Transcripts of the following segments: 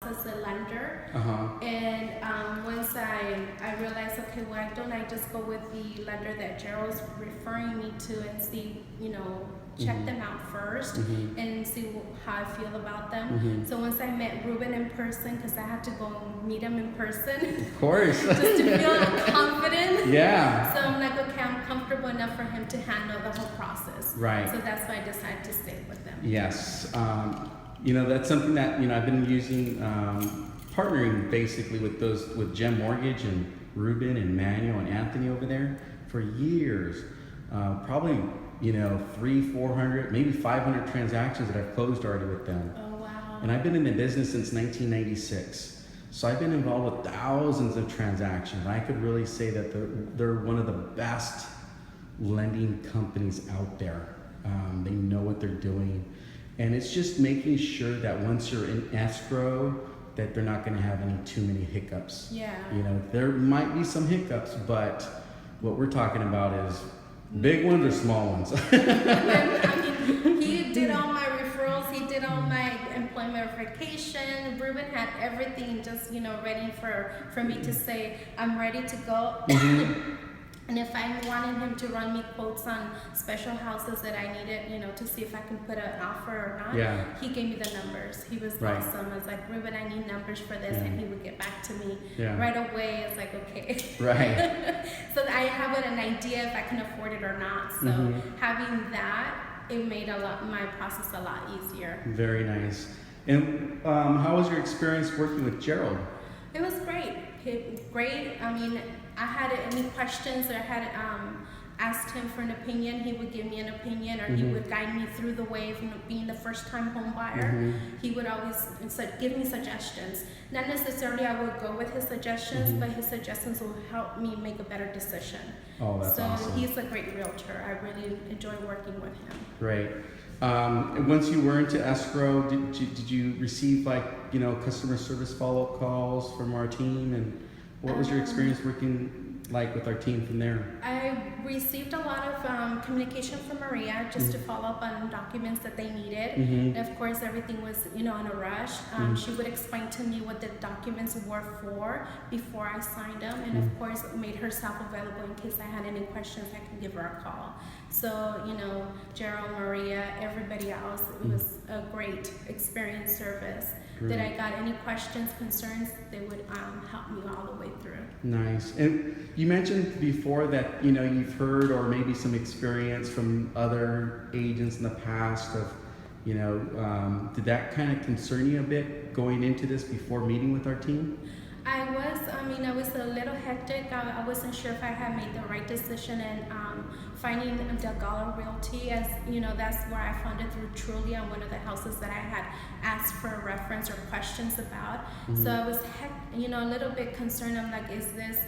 as a lender. Uh-huh. And once I realized, okay, why don't I just go with the lender that Gerald's referring me to and see, check them out first and see how I feel about them. So once I met Ruben in person, because I had to go meet him in person. Of course. Just to feel confident. Yeah. So I'm like, okay, I'm comfortable enough for him to handle the whole process. Right. So that's why I decided to stay with them. Yes. That's something that, I've been using, partnering basically with Gem Mortgage and Ruben and Manuel and Anthony over there for years. Probably, 300-400, maybe 500 transactions that I've closed already with them. Oh, wow. And I've been in the business since 1996. So I've been involved with thousands of transactions. I could really say that they're one of the best lending companies out there. They know what they're doing. And it's just making sure that once you're in escrow, that they're not going to have any too many hiccups. Yeah. There might be some hiccups, but what we're talking about is big ones or small ones. He did all my referrals. He did all my employment verification. Ruben had everything just, ready for me to say, I'm ready to go. And if I wanted him to run me quotes on special houses that I needed, to see if I can put an offer or not, he gave me the numbers. He was awesome. I was like, Ruben, I need numbers for this, and he would get back to me right away. It's like, okay. Right. So I have an idea if I can afford it or not. So having that, it made my process a lot easier. Very nice. And how was your experience working with Gerald? It was great. Great. I had any questions or I had asked him for an opinion, he would give me an opinion, or he would guide me through the way of being the first-time home buyer. He would always give me suggestions. Not necessarily I would go with his suggestions, but his suggestions will help me make a better decision. Oh, that's awesome. So he's a great realtor. I really enjoy working with him. Great. Once you were into escrow, did you receive customer service follow-up calls from our team, and what was your experience working like with our team from there? I received a lot of communication from Maria just to follow up on documents that they needed. And of course, everything was, in a rush. She would explain to me what the documents were for before I signed them, and of course, made herself available in case I had any questions. I could give her a call. So, Gerald, Maria, everybody else, it was a great experience service. That I got any questions, concerns, they would help me all the way through. Nice. And you mentioned before that, you've heard or maybe some experience from other agents in the past of, did that kind of concern you a bit going into this before meeting with our team? I was a little hectic. I wasn't sure if I had made the right decision, and finding Del Gallo Realty, as that's where I found it through Truly on one of the houses that I had asked for a reference or questions about. So I was a little bit concerned. I'm like, is this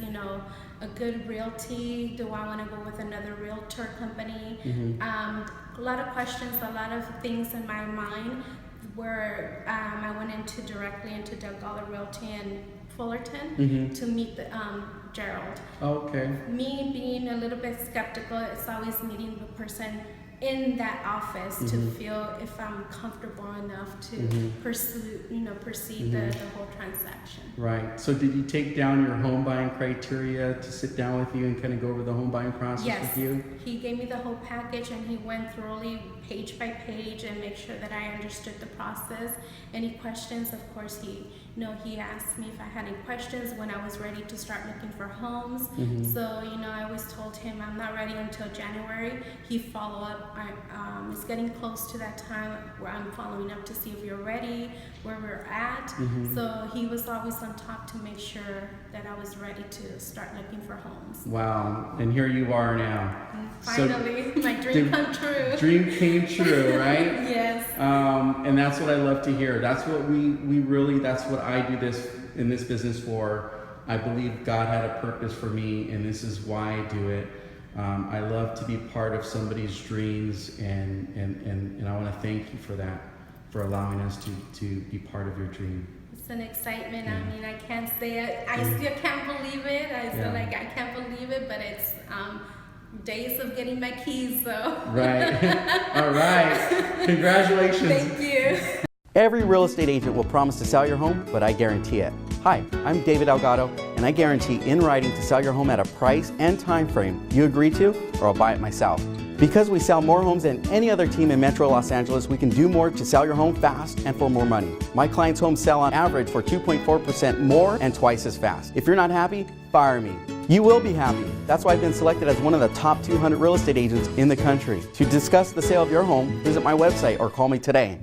a good realty? Do I want to go with another realtor company? A lot of questions, a lot of things in my mind where I went directly into Del Gallo Realty and Fullerton to meet Gerald. Okay. Me being a little bit skeptical, it's always meeting the person in that office to feel if I'm comfortable enough to proceed the whole transaction. Right. So did you take down your home buying criteria to sit down with you and kind of go over the home buying process with you? He gave me the whole package, and he went thoroughly page by page and make sure that I understood the process. Any questions, of course, he asked me if I had any questions when I was ready to start looking for homes. So, I always told him I'm not ready until January. He followed up. It's getting close to that time where I'm following up to see if you're ready, where we're at. So he was always on top to make sure that I was ready to start looking for homes. Wow. And here you are now. Finally, my dream come true. Dream came true, right? Yes. And that's what I love to hear. That's what that's what I do in this business for. I believe God had a purpose for me, and this is why I do it. I love to be part of somebody's dreams, and I want to thank you for that, for allowing us to be part of your dream. It's an excitement. I can't say it. I still can't believe it. I feel like I can't believe it, but it's days of getting my keys, so. Right. All right. Congratulations. Thank you. Every real estate agent will promise to sell your home, but I guarantee it. Hi, I'm David Delgado, and I guarantee in writing to sell your home at a price and time frame you agree to, or I'll buy it myself. Because we sell more homes than any other team in Metro Los Angeles, we can do more to sell your home fast and for more money. My clients' homes sell on average for 2.4% more and twice as fast. If you're not happy, fire me. You will be happy. That's why I've been selected as one of the top 200 real estate agents in the country. To discuss the sale of your home, visit my website or call me today.